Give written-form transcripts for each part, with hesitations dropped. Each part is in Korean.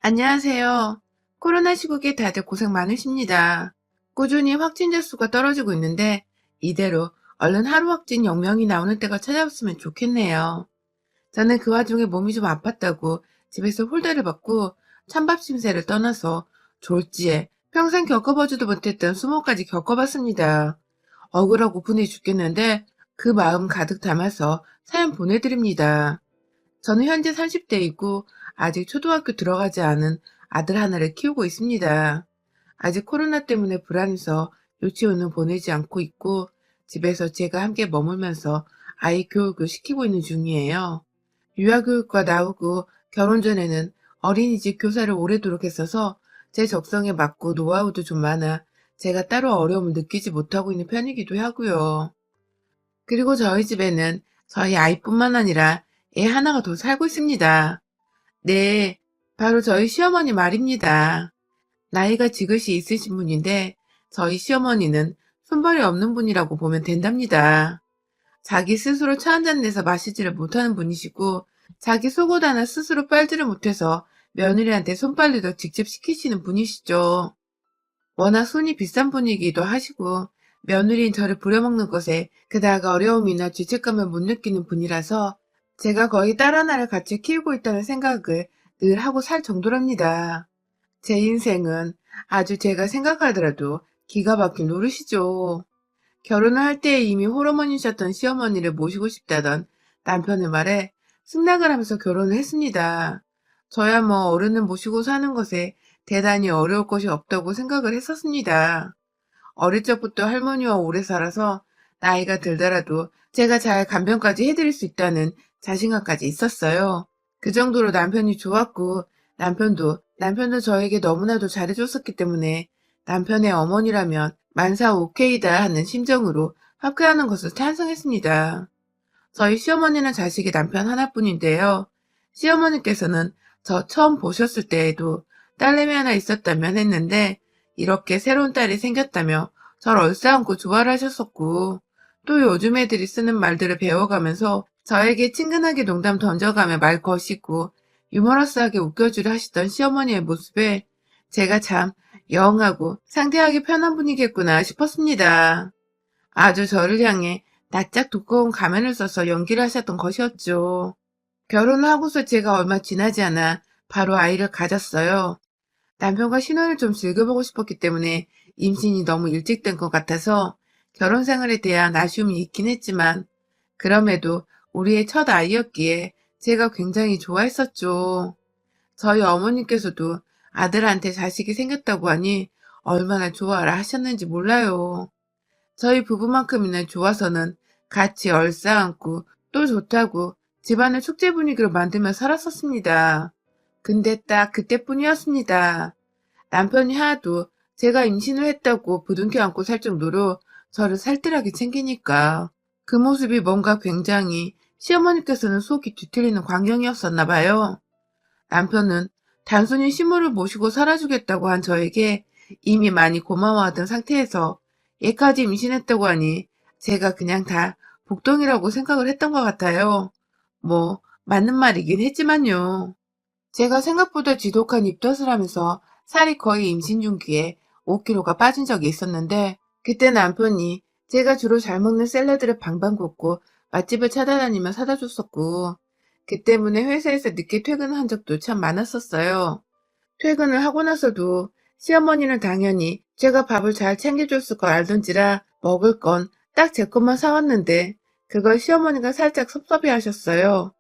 안녕하세요. 코로나 시국에 다들 고생 많으십니다. 꾸준히 확진자 수가 떨어지고 있는데 이대로 얼른 하루 확진 0명이 나오는 때가 찾아왔으면 좋겠네요. 저는 그 와중에 몸이 좀 아팠다고 집에서 홀대를 받고 찬밥 신세를 떠나서 졸지에 평생 겪어보지도 못했던 수모까지 겪어봤습니다. 억울하고 분해 죽겠는데 그 마음 가득 담아서 사연 보내드립니다. 저는 현재 30대이고 아직 초등학교 들어가지 않은 아들 하나를 키우고 있습니다. 아직 코로나 때문에 불안해서 유치원은 보내지 않고 있고 집에서 제가 함께 머물면서 아이 교육을 시키고 있는 중이에요. 유아교육과 나오고 결혼 전에는 어린이집 교사를 오래도록 했어서 제 적성에 맞고 노하우도 좀 많아 제가 따로 어려움을 느끼지 못하고 있는 편이기도 하고요. 그리고 저희 집에는 저희 아이뿐만 아니라 애 하나가 더 살고 있습니다. 네, 바로 저희 시어머니 말입니다. 나이가 지긋이 있으신 분인데 저희 시어머니는 손발이 없는 분이라고 보면 된답니다. 자기 스스로 차 한 잔 내서 마시지를 못하는 분이시고 자기 속옷 하나 스스로 빨지를 못해서 며느리한테 손빨래도 직접 시키시는 분이시죠. 워낙 손이 비싼 분이기도 하시고 며느리인 저를 부려먹는 것에 그다가 어려움이나 죄책감을 못 느끼는 분이라서 제가 거의 딸 하나를 같이 키우고 있다는 생각을 늘 하고 살 정도랍니다. 제 인생은 아주 제가 생각하더라도 기가 막힌 노릇이죠. 결혼을 할 때 이미 홀어머니셨던 시어머니를 모시고 싶다던 남편의 말에 승낙을 하면서 결혼을 했습니다. 저야 뭐 어른을 모시고 사는 것에 대단히 어려울 것이 없다고 생각을 했었습니다. 어릴 적부터 할머니와 오래 살아서 나이가 들더라도 제가 잘 간병까지 해드릴 수 있다는 자신감까지 있었어요. 그 정도로 남편이 좋았고 남편도 저에게 너무나도 잘해줬었기 때문에 남편의 어머니라면 만사 오케이다 하는 심정으로 합격하는 것을 찬성했습니다. 저희 시어머니는 자식이 남편 하나뿐인데요. 시어머니께서는 저 처음 보셨을 때에도 딸내미 하나 있었다면 했는데 이렇게 새로운 딸이 생겼다며 절 얼싸안고 좋아를 하셨었고 또 요즘 애들이 쓰는 말들을 배워가면서 저에게 친근하게 농담 던져가며 말 거시고 유머러스하게 웃겨주려 하시던 시어머니의 모습에 제가 참 영하고 상대하기 편한 분이겠구나 싶었습니다. 아주 저를 향해 낯짝 두꺼운 가면을 써서 연기를 하셨던 것이었죠. 결혼을 하고서 제가 얼마 지나지 않아 바로 아이를 가졌어요. 남편과 신혼을 좀 즐겨보고 싶었기 때문에 임신이 너무 일찍 된 것 같아서 결혼 생활에 대한 아쉬움이 있긴 했지만 그럼에도 우리의 첫 아이였기에 제가 굉장히 좋아했었죠. 저희 어머님께서도 아들한테 자식이 생겼다고 하니 얼마나 좋아라 하셨는지 몰라요. 저희 부부만큼이나 좋아서는 같이 얼싸안고 또 좋다고 집안을 축제 분위기로 만들며 살았었습니다. 근데 딱 그때뿐이었습니다. 남편이 하도 제가 임신을 했다고 부둥켜 안고 살 정도로 저를 살뜰하게 챙기니까 그 모습이 뭔가 굉장히 시어머니께서는 속이 뒤틀리는 광경이었었나 봐요. 남편은 단순히 시모를 모시고 살아주겠다고 한 저에게 이미 많이 고마워하던 상태에서 얘까지 임신했다고 하니 제가 그냥 다 복덩이라고 생각을 했던 것 같아요. 뭐 맞는 말이긴 했지만요. 제가 생각보다 지독한 입덧을 하면서 살이 거의 임신 중기에 5kg가 빠진 적이 있었는데 그때 남편이 제가 주로 잘 먹는 샐러드를 방방 굽고 맛집을 찾아다니며 사다 줬었고 그 때문에 회사에서 늦게 퇴근한 적도 참 많았었어요. 퇴근을 하고 나서도 시어머니는 당연히 제가 밥을 잘 챙겨줬을 걸 알던지라 먹을 건 딱 제 것만 사왔는데 그걸 시어머니가 살짝 섭섭해 하셨어요.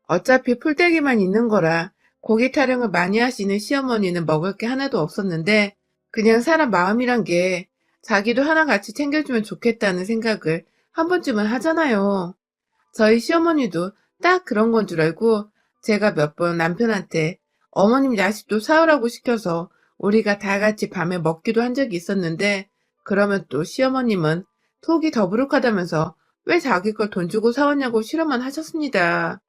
어차피 풀떼기만 있는 거라 고기 타령을 많이 하시는 시어머니는 먹을 게 하나도 없었는데 그냥 사람 마음이란 게 자기도 하나 같이 챙겨주면 좋겠다는 생각을 한 번쯤은 하잖아요. 저희 시어머니도 딱 그런 건 줄 알고 제가 몇 번 남편한테 어머님 야식도 사오라고 시켜서 우리가 다 같이 밤에 먹기도 한 적이 있었는데 그러면 또 시어머님은 속이 더부룩하다면서 왜 자기 걸 돈 주고 사왔냐고 싫어만 하셨습니다.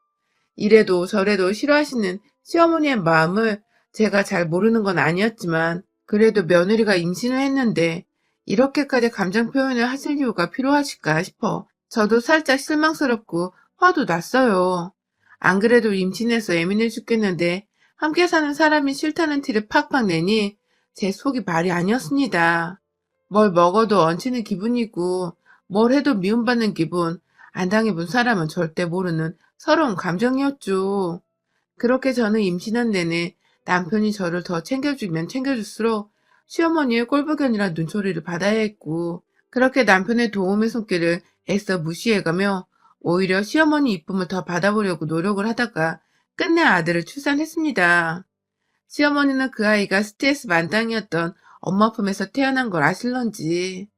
이래도 저래도 싫어하시는 시어머니의 마음을 제가 잘 모르는 건 아니었지만 그래도 며느리가 임신을 했는데 이렇게까지 감정 표현을 하실 이유가 필요하실까 싶어 저도 살짝 실망스럽고 화도 났어요. 안 그래도 임신해서 예민해 죽겠는데 함께 사는 사람이 싫다는 티를 팍팍 내니 제 속이 말이 아니었습니다. 뭘 먹어도 얹히는 기분이고 뭘 해도 미움받는 기분, 안 당해본 사람은 절대 모르는 서러운 감정이었죠. 그렇게 저는 임신한 내내 남편이 저를 더 챙겨주면 챙겨줄수록 시어머니의 꼴불견이란 눈초리를 받아야 했고, 그렇게 남편의 도움의 손길을 애써 무시해가며 오히려 시어머니 이쁨을 더 받아보려고 노력을 하다가 끝내 아들을 출산했습니다. 시어머니는 그 아이가 스트레스 만땅이었던 엄마 품에서 태어난 걸 아실런지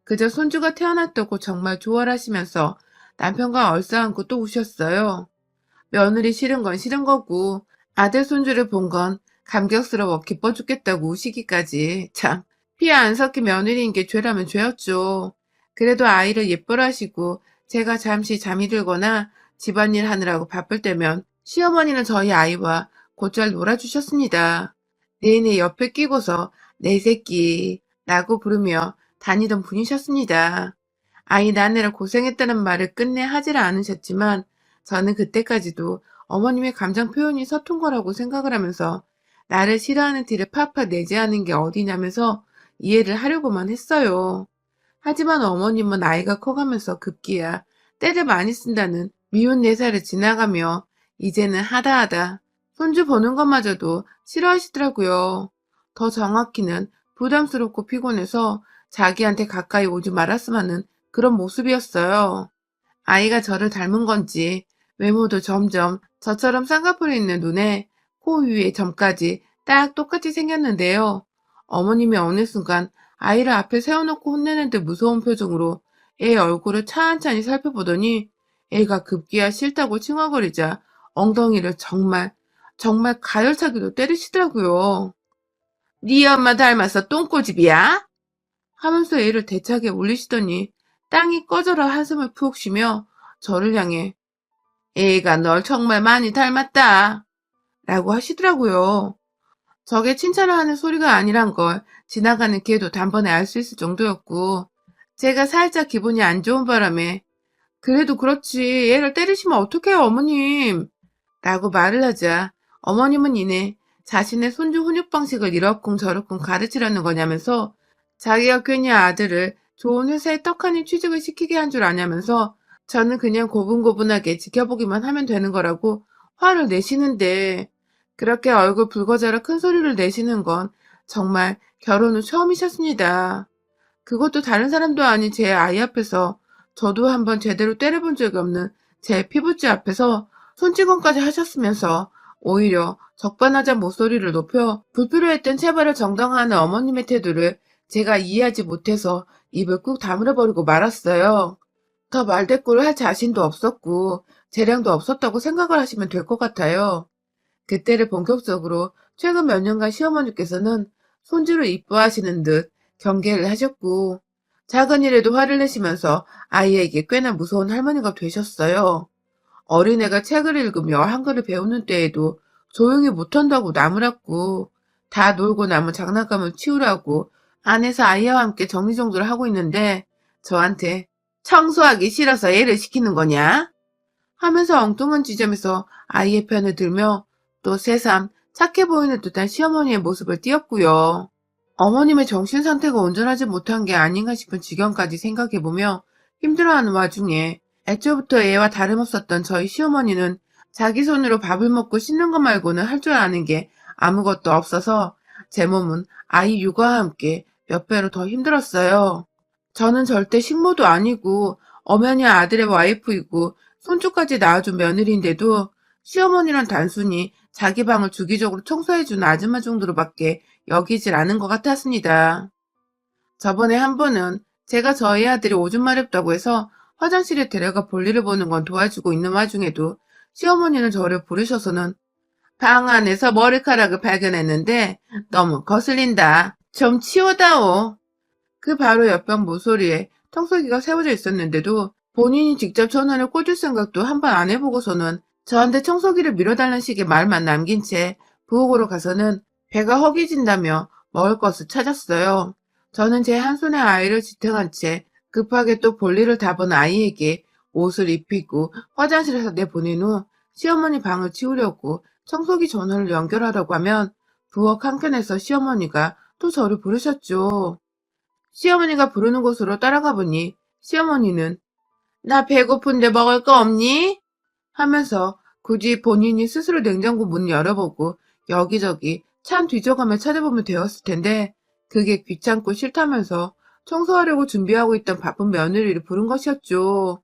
그저 손주가 태어났다고 정말 좋아하시면서 남편과 얼싸안고 또 우셨어요. 며느리 싫은 건 싫은 거고 아들 손주를 본 건 감격스러워 기뻐 죽겠다고 우시기까지. 참, 피 안 섞인 며느리인 게 죄라면 죄였죠. 그래도 아이를 예뻐라 하시고 제가 잠시 잠이 들거나 집안일 하느라고 바쁠 때면 시어머니는 저희 아이와 곧잘 놀아주셨습니다. 내내 옆에 끼고서 내 새끼라고 부르며 다니던 분이셨습니다. 아이 낳느라 고생했다는 말을 끝내 하질 않으셨지만 저는 그때까지도 어머님의 감정 표현이 서툰 거라고 생각을 하면서 나를 싫어하는 티를 팍팍 내지 않은 게 어디냐면서 이해를 하려고만 했어요. 하지만 어머님은 아이가 커가면서 급기야 때를 많이 쓴다는 미운 내사를 지나가며 이제는 하다하다 손주 보는 것마저도 싫어하시더라고요. 더 정확히는 부담스럽고 피곤해서 자기한테 가까이 오지 말았으면 하는 그런 모습이었어요. 아이가 저를 닮은 건지 외모도 점점 저처럼 쌍꺼풀이 있는 눈에 코 위에 점까지 딱 똑같이 생겼는데요. 어머님이 어느 순간 아이를 앞에 세워놓고 혼내는 듯 무서운 표정으로 애 얼굴을 찬찬히 살펴보더니 애가 급기야 싫다고 칭얼거리자 엉덩이를 정말 가열차기로 때리시더라고요. 네 엄마 닮아서 똥꼬집이야? 하면서 애를 대차게 울리시더니 땅이 꺼져라 한숨을 푹 쉬며 저를 향해 애가 널 정말 많이 닮았다 라고 하시더라고요. 저게 칭찬을 하는 소리가 아니란 걸 지나가는 개도 단번에 알 수 있을 정도였고, 제가 살짝 기분이 안 좋은 바람에 그래도 그렇지 애를 때리시면 어떡해요 어머님 라고 말을 하자 어머님은 이내 자신의 손주 훈육 방식을 이러쿵저러쿵 가르치려는 거냐면서 자기가 괜히 아들을 좋은 회사에 떡하니 취직을 시키게 한 줄 아냐면서 저는 그냥 고분고분하게 지켜보기만 하면 되는 거라고 화를 내시는데, 그렇게 얼굴 붉어져라 큰 소리를 내시는 건 정말 결혼 후 처음이셨습니다. 그것도 다른 사람도 아닌 제 아이 앞에서, 저도 한번 제대로 때려본 적이 없는 제 피부쥐 앞에서 손찌검까지 하셨으면서 오히려 적반하장 목소리를 높여 불필요했던 체벌을 정당화하는 어머님의 태도를 제가 이해하지 못해서 입을 꾹 다물어버리고 말았어요. 더 말대꾸를 할 자신도 없었고 재량도 없었다고 생각을 하시면 될 것 같아요. 그때를 본격적으로 최근 몇 년간 시어머니께서는 손주를 이뻐하시는 듯 경계를 하셨고 작은 일에도 화를 내시면서 아이에게 꽤나 무서운 할머니가 되셨어요. 어린애가 책을 읽으며 한글을 배우는 때에도 조용히 못한다고 나무랐고 다 놀고 남은 장난감을 치우라고 안에서 아이와 함께 정리정돈을 하고 있는데 저한테 청소하기 싫어서 애를 시키는 거냐? 하면서 엉뚱한 지점에서 아이의 편을 들며 또 새삼 착해 보이는 듯한 시어머니의 모습을 띄었고요. 어머님의 정신 상태가 온전하지 못한 게 아닌가 싶은 지경까지 생각해보며 힘들어하는 와중에 애초부터 애와 다름없었던 저희 시어머니는 자기 손으로 밥을 먹고 씻는 것 말고는 할 줄 아는 게 아무것도 없어서 제 몸은 아이 육아와 함께 몇 배로 더 힘들었어요. 저는 절대 식모도 아니고 엄연히 아들의 와이프이고 손주까지 낳아준 며느리인데도 시어머니는 단순히 자기 방을 주기적으로 청소해주는 아줌마 정도로밖에 여기질 않은 것 같았습니다. 저번에 한 번은 제가 저희 아들이 오줌 마렵다고 해서 화장실에 데려가 볼일을 보는 건 도와주고 있는 와중에도 시어머니는 저를 부르셔서는 방 안에서 머리카락을 발견했는데 너무 거슬린다. 좀 치워다오. 그 바로 옆방 모서리에 청소기가 세워져 있었는데도 본인이 직접 전화를 꽂을 생각도 한 번 안 해보고서는 저한테 청소기를 밀어달라는 식의 말만 남긴 채 부엌으로 가서는 배가 허기진다며 먹을 것을 찾았어요. 저는 제 한 손에 아이를 지탱한 채 급하게 또 볼일을 다 본 아이에게 옷을 입히고 화장실에서 내보낸 후 시어머니 방을 치우려고 청소기 전화를 연결하라고 하면 부엌 한켠에서 시어머니가 또 저를 부르셨죠. 시어머니가 부르는 곳으로 따라가 보니 시어머니는 나 배고픈데 먹을 거 없니? 하면서 굳이 본인이 스스로 냉장고 문을 열어보고 여기저기 찬 뒤져가며 찾아보면 되었을 텐데 그게 귀찮고 싫다면서 청소하려고 준비하고 있던 바쁜 며느리를 부른 것이었죠.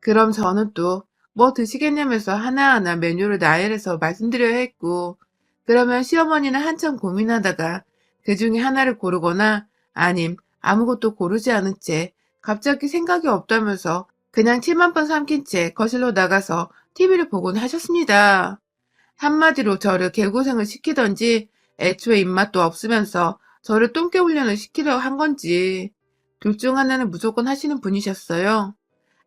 그럼 저는 또 뭐 드시겠냐면서 하나하나 메뉴를 나열해서 말씀드려야 했고, 그러면 시어머니는 한참 고민하다가 그 중에 하나를 고르거나 아님 아무것도 고르지 않은 채 갑자기 생각이 없다면서 그냥 침 한 번 삼킨 채 거실로 나가서 TV를 보곤 하셨습니다. 한마디로 저를 개고생을 시키던지 애초에 입맛도 없으면서 저를 똥개 훈련을 시키려 한 건지 둘 중 하나는 무조건 하시는 분이셨어요.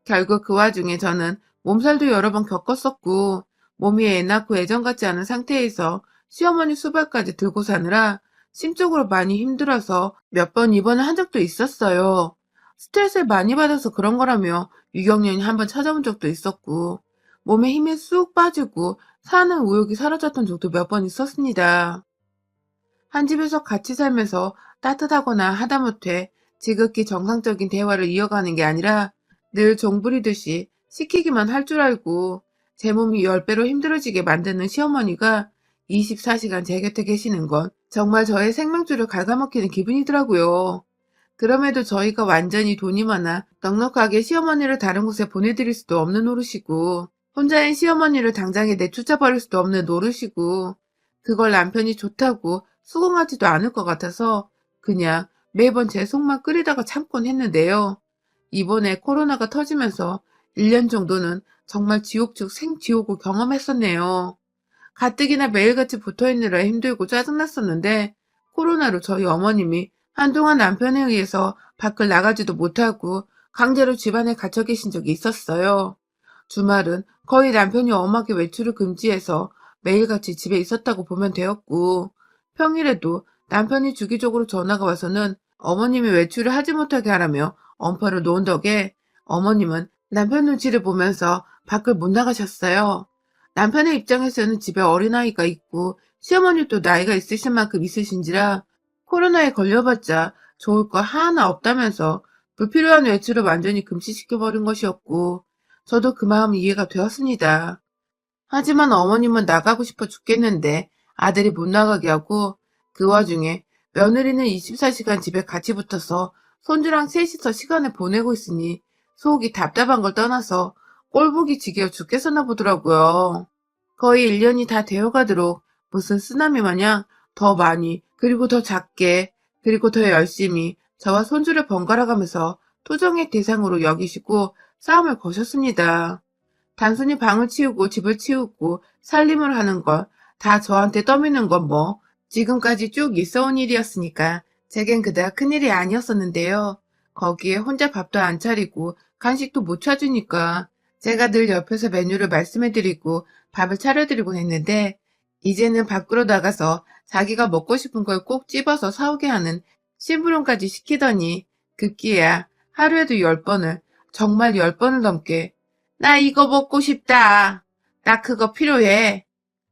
결국 그 와중에 저는 몸살도 여러 번 겪었었고 몸이 애 낳고 예전 같지 않은 상태에서 시어머니 수발까지 들고 사느라 심적으로 많이 힘들어서 몇 번 입원을 한 적도 있었어요. 스트레스를 많이 받아서 그런 거라며 유경련이 한 번 찾아온 적도 있었고 몸에 힘이 쑥 빠지고 사는 의욕이 사라졌던 적도 몇 번 있었습니다. 한 집에서 같이 살면서 따뜻하거나 하다못해 지극히 정상적인 대화를 이어가는 게 아니라 늘 종부리듯이 시키기만 할 줄 알고 제 몸이 10배로 힘들어지게 만드는 시어머니가 24시간 제 곁에 계시는 건 정말 저의 생명줄을 갉아먹히는 기분이더라고요. 그럼에도 저희가 완전히 돈이 많아 넉넉하게 시어머니를 다른 곳에 보내드릴 수도 없는 노릇이고 혼자인 시어머니를 당장에 내쫓아버릴 수도 없는 노릇이고 그걸 남편이 좋다고 수긍하지도 않을 것 같아서 그냥 매번 제 속만 끓이다가 참곤 했는데요. 이번에 코로나가 터지면서 1년 정도는 정말 지옥 중 생지옥을 경험했었네요. 가뜩이나 매일같이 붙어있느라 힘들고 짜증났었는데 코로나로 저희 어머님이 한동안 남편에 의해서 밖을 나가지도 못하고 강제로 집안에 갇혀 계신 적이 있었어요. 주말은 거의 남편이 엄하게 외출을 금지해서 매일같이 집에 있었다고 보면 되었고 평일에도 남편이 주기적으로 전화가 와서는 어머님이 외출을 하지 못하게 하라며 엄포를 놓은 덕에 어머님은 남편 눈치를 보면서 밖을 못 나가셨어요. 남편의 입장에서는 집에 어린아이가 있고 시어머니도 나이가 있으신 만큼 있으신지라 코로나에 걸려봤자 좋을 거 하나 없다면서 불필요한 외출을 완전히 금지시켜버린 것이었고 저도 그 마음 이해가 되었습니다. 하지만 어머님은 나가고 싶어 죽겠는데 아들이 못 나가게 하고 그 와중에 며느리는 24시간 집에 같이 붙어서 손주랑 셋이서 시간을 보내고 있으니 속이 답답한 걸 떠나서 꼴보기 지겨워 죽겠었나 보더라고요. 거의 1년이 다 되어가도록 무슨 쓰나미 마냥 더 많이 그리고 더 작게 그리고 더 열심히 저와 손주를 번갈아가면서 투정의 대상으로 여기시고 싸움을 거셨습니다. 단순히 방을 치우고 집을 치우고 살림을 하는 걸 다 저한테 떠미는 건 뭐 지금까지 쭉 있어온 일이었으니까 제겐 그닥 큰일이 아니었었는데요. 거기에 혼자 밥도 안 차리고 간식도 못 차주니까 제가 늘 옆에서 메뉴를 말씀해드리고 밥을 차려드리곤 했는데 이제는 밖으로 나가서 자기가 먹고 싶은 걸 꼭 집어서 사오게 하는 심부름까지 시키더니 급기야 하루에도 10번을 정말 10번을 넘게 나 이거 먹고 싶다. 나 그거 필요해.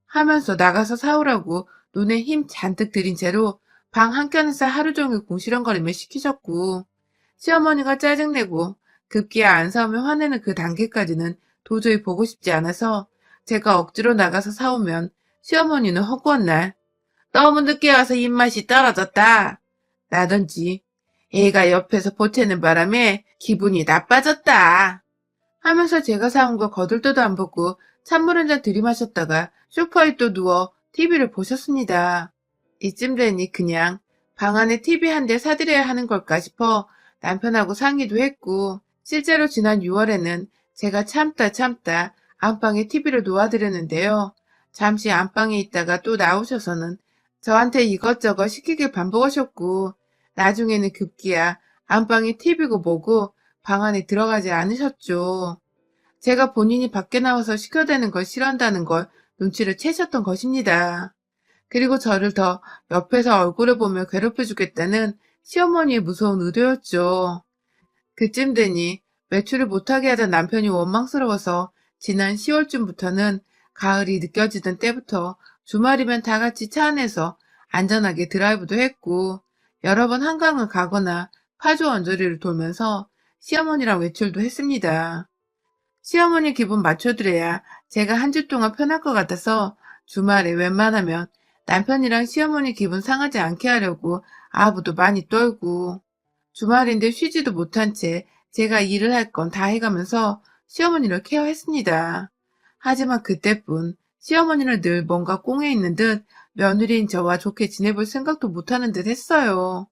하면서 나가서 사오라고 눈에 힘 잔뜩 들인 채로 방 한켠에서 하루 종일 궁시렁거리며 시키셨고 시어머니가 짜증내고 급기야 안 사오면 화내는 그 단계까지는 도저히 보고 싶지 않아서 제가 억지로 나가서 사오면 시어머니는 허구한 날 너무 늦게 와서 입맛이 떨어졌다. 라든지 애가 옆에서 보채는 바람에 기분이 나빠졌다. 하면서 제가 사온 거 거들떠도 안 보고 찬물 한 잔 들이마셨다가 소파에 또 누워 TV를 보셨습니다. 이쯤 되니 그냥 방 안에 TV 한 대 사드려야 하는 걸까 싶어 남편하고 상의도 했고 실제로 지난 6월에는 제가 참다 안방에 TV를 놓아드렸는데요. 잠시 안방에 있다가 또 나오셔서는 저한테 이것저것 시키길 반복하셨고 나중에는 급기야 안방에 TV고 뭐고 방 안에 들어가지 않으셨죠. 제가 본인이 밖에 나와서 시켜대는 걸 싫어한다는 걸 눈치를 채셨던 것입니다. 그리고 저를 더 옆에서 얼굴을 보며 괴롭혀 주겠다는 시어머니의 무서운 의도였죠. 그쯤 되니 외출을 못하게 하던 남편이 원망스러워서 지난 10월쯤부터는 가을이 느껴지던 때부터 주말이면 다 같이 차 안에서 안전하게 드라이브도 했고 여러 번 한강을 가거나 파주 언저리를 돌면서 시어머니랑 외출도 했습니다. 시어머니 기분 맞춰드려야 제가 한 주 동안 편할 것 같아서 주말에 웬만하면 남편이랑 시어머니 기분 상하지 않게 하려고 아부도 많이 떨고 주말인데 쉬지도 못한 채 제가 일을 할 건 다 해가면서 시어머니를 케어했습니다. 하지만 그때뿐 시어머니는 늘 뭔가 꽁에 있는 듯 며느리인 저와 좋게 지내볼 생각도 못하는 듯 했어요.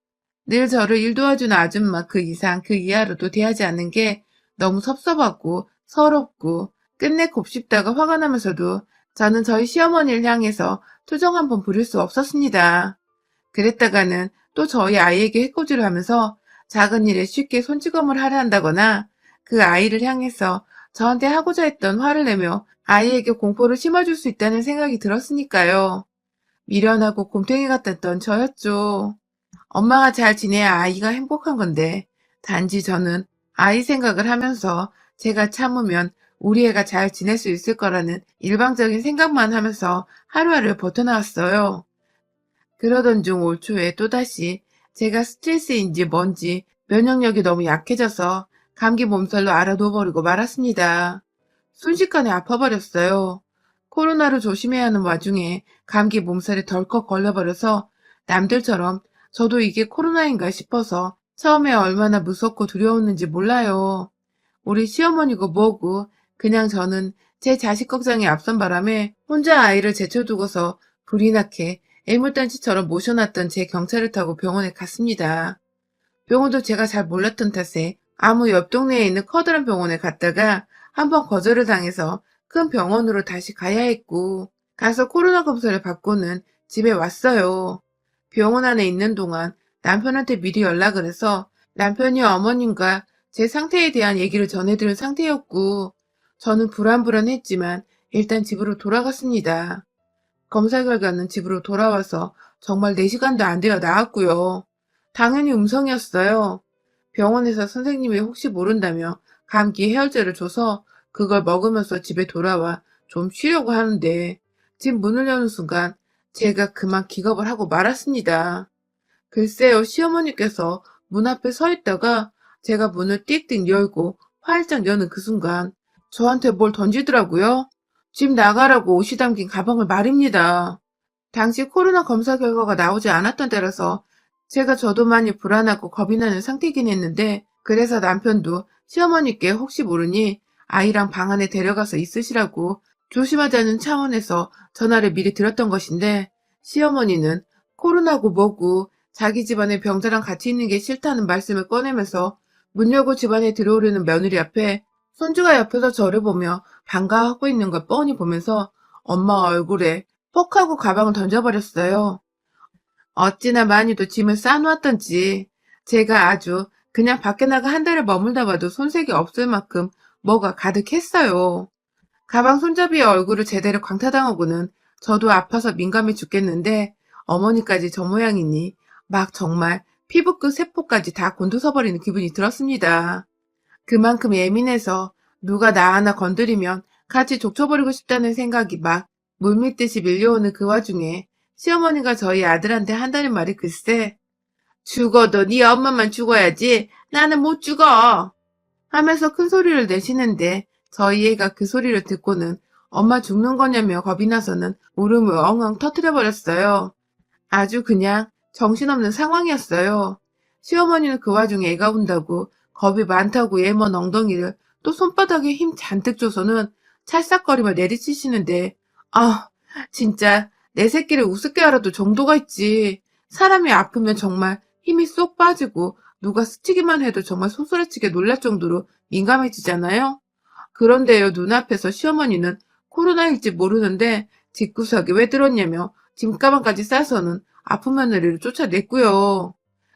늘 저를 일 도와주는 아줌마 그 이상 그 이하로도 대하지 않는 게 너무 섭섭하고 서럽고 끝내 곱씹다가 화가 나면서도 저는 저희 시어머니를 향해서 투정 한 번 부릴 수 없었습니다. 그랬다가는 또 저희 아이에게 해코지를 하면서 작은 일에 쉽게 손찌검을 하려 한다거나 그 아이를 향해서 저한테 하고자 했던 화를 내며 아이에게 공포를 심어줄 수 있다는 생각이 들었으니까요. 미련하고 곰탱이 같았던 저였죠. 엄마가 잘 지내야 아이가 행복한 건데 단지 저는 아이 생각을 하면서 제가 참으면 우리 애가 잘 지낼 수 있을 거라는 일방적인 생각만 하면서 하루하루 버텨나왔어요. 그러던 중 올 초에 또다시 제가 스트레스인지 뭔지 면역력이 너무 약해져서 감기 몸살로 알아둬버리고 말았습니다. 순식간에 아파버렸어요. 코로나로 조심해야 하는 와중에 감기 몸살에 덜컥 걸려버려서 남들처럼 저도 이게 코로나인가 싶어서 처음에 얼마나 무섭고 두려웠는지 몰라요. 우리 시어머니고 뭐고 그냥 저는 제 자식 걱정에 앞선 바람에 혼자 아이를 제쳐두고서 불이 나게 애물단지처럼 모셔놨던 제 경차를 타고 병원에 갔습니다. 병원도 제가 잘 몰랐던 탓에 아무 옆 동네에 있는 커다란 병원에 갔다가 한번 거절을 당해서 큰 병원으로 다시 가야 했고 가서 코로나 검사를 받고는 집에 왔어요. 병원 안에 있는 동안 남편한테 미리 연락을 해서 남편이 어머님과 제 상태에 대한 얘기를 전해드린 상태였고 저는 불안불안했지만 일단 집으로 돌아갔습니다. 검사 결과는 집으로 돌아와서 정말 4시간도 안 되어 나왔고요. 당연히 음성이었어요. 병원에서 선생님이 혹시 모른다며 감기 해열제를 줘서 그걸 먹으면서 집에 돌아와 좀 쉬려고 하는데 집 문을 여는 순간 제가 그만 기겁을 하고 말았습니다. 글쎄요, 시어머니께서 문 앞에 서 있다가 제가 문을 띡띡 열고 활짝 여는 그 순간 저한테 뭘 던지더라고요. 집 나가라고 옷이 담긴 가방을 말입니다. 당시 코로나 검사 결과가 나오지 않았던 때라서 제가 저도 많이 불안하고 겁이 나는 상태이긴 했는데 그래서 남편도 시어머니께 혹시 모르니 아이랑 방 안에 데려가서 있으시라고 조심하자는 차원에서 전화를 미리 드렸던 것인데 시어머니는 코로나고 뭐고 자기 집안에 병자랑 같이 있는 게 싫다는 말씀을 꺼내면서 문 열고 집안에 들어오려는 며느리 앞에 손주가 옆에서 저를 보며 반가워하고 있는 걸 뻔히 보면서 엄마 얼굴에 퍽 하고 가방을 던져버렸어요. 어찌나 많이도 짐을 쌓아놓았던지 제가 아주 그냥 밖에 나가 한 달을 머물다 봐도 손색이 없을 만큼 뭐가 가득했어요. 가방 손잡이에 얼굴을 제대로 광타당하고는 저도 아파서 민감해 죽겠는데 어머니까지 저 모양이니 막 정말 피부끝 세포까지 다 곤두서버리는 기분이 들었습니다. 그만큼 예민해서 누가 나 하나 건드리면 같이 족쳐버리고 싶다는 생각이 막 물밀듯이 밀려오는 그 와중에 시어머니가 저희 아들한테 한다는 말이 글쎄 죽어도 네 엄마만 죽어야지 나는 못 죽어 하면서 큰 소리를 내시는데 저희 애가 그 소리를 듣고는 엄마 죽는 거냐며 겁이 나서는 울음을 엉엉 터뜨려버렸어요. 아주 그냥 정신없는 상황이었어요. 시어머니는 그 와중에 애가 운다고 겁이 많다고 얘먼 엉덩이를 또 손바닥에 힘 잔뜩 줘서는 찰싹거리며 내리치시는데 아 진짜 내 새끼를 우습게 알아도 정도가 있지. 사람이 아프면 정말 힘이 쏙 빠지고 누가 스치기만 해도 정말 소스라치게 놀랄 정도로 민감해지잖아요. 그런데요 눈앞에서 시어머니는 코로나일지 모르는데 집구석에 왜 들었냐며 짐가방까지 싸서는 아픈 며느리를 쫓아냈고요.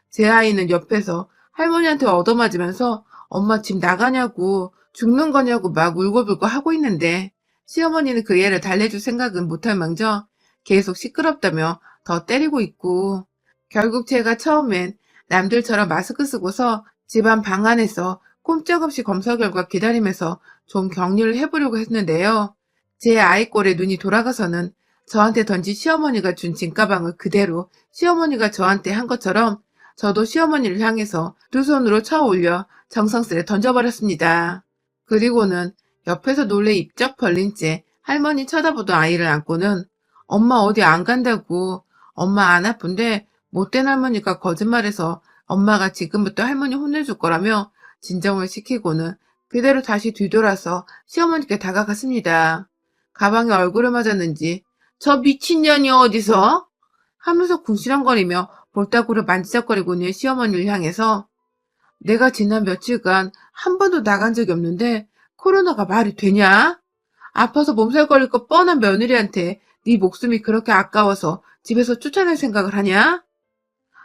제 아이는 옆에서 할머니한테 얻어맞으면서 엄마 집 나가냐고 죽는 거냐고 막 울고불고 하고 있는데 시어머니는 그 애를 달래줄 생각은 못할 망정 계속 시끄럽다며 더 때리고 있고 결국 제가 처음엔 남들처럼 마스크 쓰고서 집안 방 안에서 꼼짝없이 검사 결과 기다리면서 좀 격리를 해보려고 했는데요. 제 아이 꼴에 눈이 돌아가서는 저한테 던진 시어머니가 준 짐가방을 그대로 시어머니가 저한테 한 것처럼 저도 시어머니를 향해서 두 손으로 쳐 올려 정성스레 던져버렸습니다. 그리고는 옆에서 놀래 입적 벌린 채 할머니 쳐다보던 아이를 안고는 엄마 어디 안 간다고, 엄마 안 아픈데 못된 할머니가 거짓말해서 엄마가 지금부터 할머니 혼내줄 거라며 진정을 시키고는 그대로 다시 뒤돌아서 시어머니께 다가갔습니다. 가방에 얼굴을 맞았는지 저 미친년이 어디서? 하면서 궁시렁거리며 볼따구를 만지작거리고는 시어머니를 향해서 내가 지난 며칠간 한 번도 나간 적이 없는데 코로나가 말이 되냐? 아파서 몸살 걸릴 거 뻔한 며느리한테 네 목숨이 그렇게 아까워서 집에서 쫓아낼 생각을 하냐?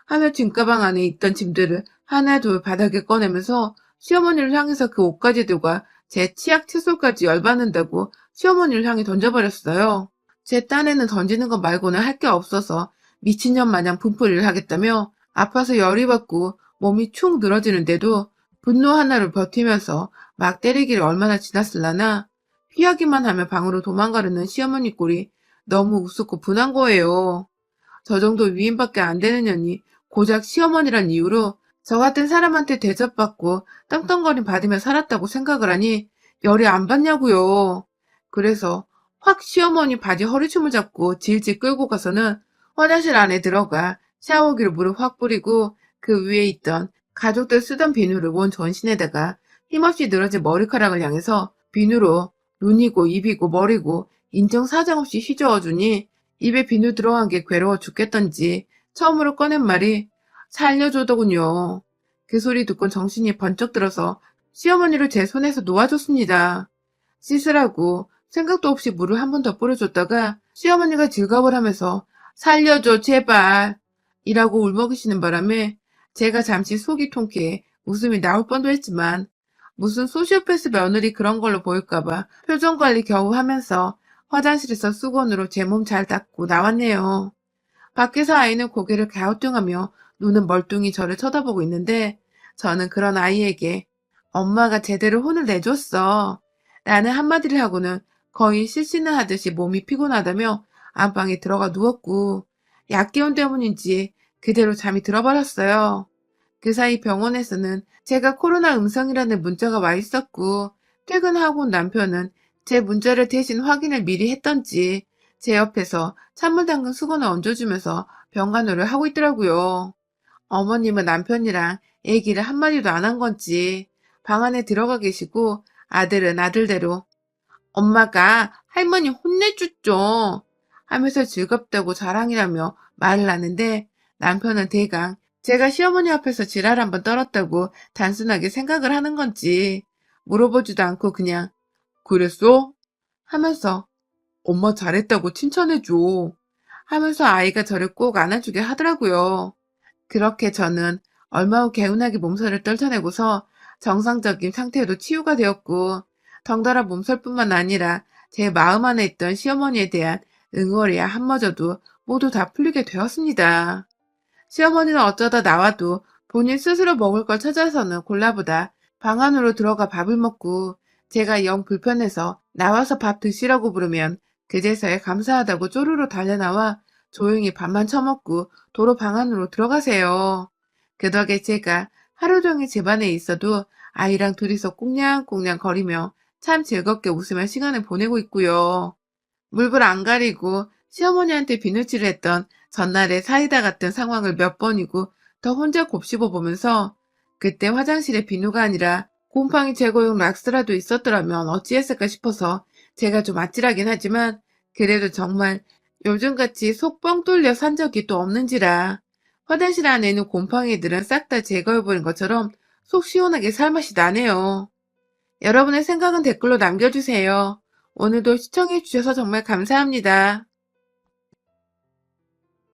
하며 짐가방 안에 있던 짐들을 하나 둘 바닥에 꺼내면서 시어머니를 향해서 그 옷가지들과 제 치약 칫솔까지 열받는다고 시어머니를 향해 던져버렸어요. 제 딴에는 던지는 것 말고는 할 게 없어서 미친년 마냥 분풀이를 하겠다며 아파서 열이 받고 몸이 축 늘어지는데도 분노 하나를 버티면서 막 때리기를 얼마나 지났을라나 피하기만 하면 방으로 도망가려는 시어머니 꼴이 너무 우습고 분한 거예요. 저 정도 위임밖에 안 되는 년이 고작 시어머니란 이유로 저 같은 사람한테 대접받고 떵떵거림 받으며 살았다고 생각을 하니 열이 안 받냐고요. 그래서 확 시어머니 바지 허리춤을 잡고 질질 끌고 가서는 화장실 안에 들어가 샤워기로 물을 확 뿌리고 그 위에 있던 가족들 쓰던 비누를 온 전신에다가 힘없이 늘어진 머리카락을 향해서 비누로 눈이고 입이고 머리고 인정사정 없이 휘저어주니 입에 비누 들어간 게 괴로워 죽겠던지 처음으로 꺼낸 말이 살려줘더군요. 그 소리 듣고 정신이 번쩍 들어서 시어머니를 제 손에서 놓아줬습니다. 씻으라고 생각도 없이 물을 한 번 더 뿌려줬다가 시어머니가 질겁을 하면서 살려줘 제발 이라고 울먹이시는 바람에 제가 잠시 속이 통쾌해 웃음이 나올 뻔도 했지만 무슨 소시오패스 며느리 그런 걸로 보일까봐 표정 관리 겨우 하면서 화장실에서 수건으로 제 몸 잘 닦고 나왔네요. 밖에서 아이는 고개를 갸우뚱하며 눈은 멀뚱히 저를 쳐다보고 있는데 저는 그런 아이에게 엄마가 제대로 혼을 내줬어 라는 한마디를 하고는 거의 실신을 하듯이 몸이 피곤하다며 안방에 들어가 누웠고 약기운 때문인지 그대로 잠이 들어버렸어요. 그 사이 병원에서는 제가 코로나 음성이라는 문자가 와 있었고 퇴근하고 온 남편은 제 문자를 대신 확인을 미리 했던지 제 옆에서 찬물 담근 수건을 얹어주면서 병간호를 하고 있더라고요. 어머님은 남편이랑 얘기를 한마디도 안 한 건지 방 안에 들어가 계시고 아들은 아들대로 엄마가 할머니 혼내줬죠 하면서 즐겁다고 자랑이라며 말을 하는데 남편은 대강 제가 시어머니 앞에서 지랄 한번 떨었다고 단순하게 생각을 하는 건지 물어보지도 않고 그냥 그랬어? 하면서 엄마 잘했다고 칭찬해줘 하면서 아이가 저를 꼭 안아주게 하더라고요. 그렇게 저는 얼마 후 개운하게 몸살을 떨쳐내고서 정상적인 상태로 치유가 되었고 덩달아 몸살뿐만 아니라 제 마음 안에 있던 시어머니에 대한 응어리야 한마저도 모두 다 풀리게 되었습니다. 시어머니는 어쩌다 나와도 본인 스스로 먹을 걸 찾아서는 골라보다 방 안으로 들어가 밥을 먹고 제가 영 불편해서 나와서 밥 드시라고 부르면 그제서야 감사하다고 쪼르르 달려나와 조용히 밥만 처먹고 도로 방 안으로 들어가세요. 그 덕에 제가 하루 종일 집안에 있어도 아이랑 둘이서 꽁냥꽁냥 거리며 참 즐겁게 웃으며 시간을 보내고 있고요. 물불 안 가리고 시어머니한테 비누칠을 했던 전날의 사이다 같은 상황을 몇 번이고 더 혼자 곱씹어 보면서 그때 화장실에 비누가 아니라 곰팡이 제거용 락스라도 있었더라면 어찌했을까 싶어서 제가 좀 아찔하긴 하지만 그래도 정말 요즘같이 속 뻥 뚫려 산 적이 또 없는지라 화장실 안에 있는 곰팡이들은 싹 다 제거해버린 것처럼 속 시원하게 살맛이 나네요. 여러분의 생각은 댓글로 남겨주세요. 오늘도 시청해주셔서 정말 감사합니다.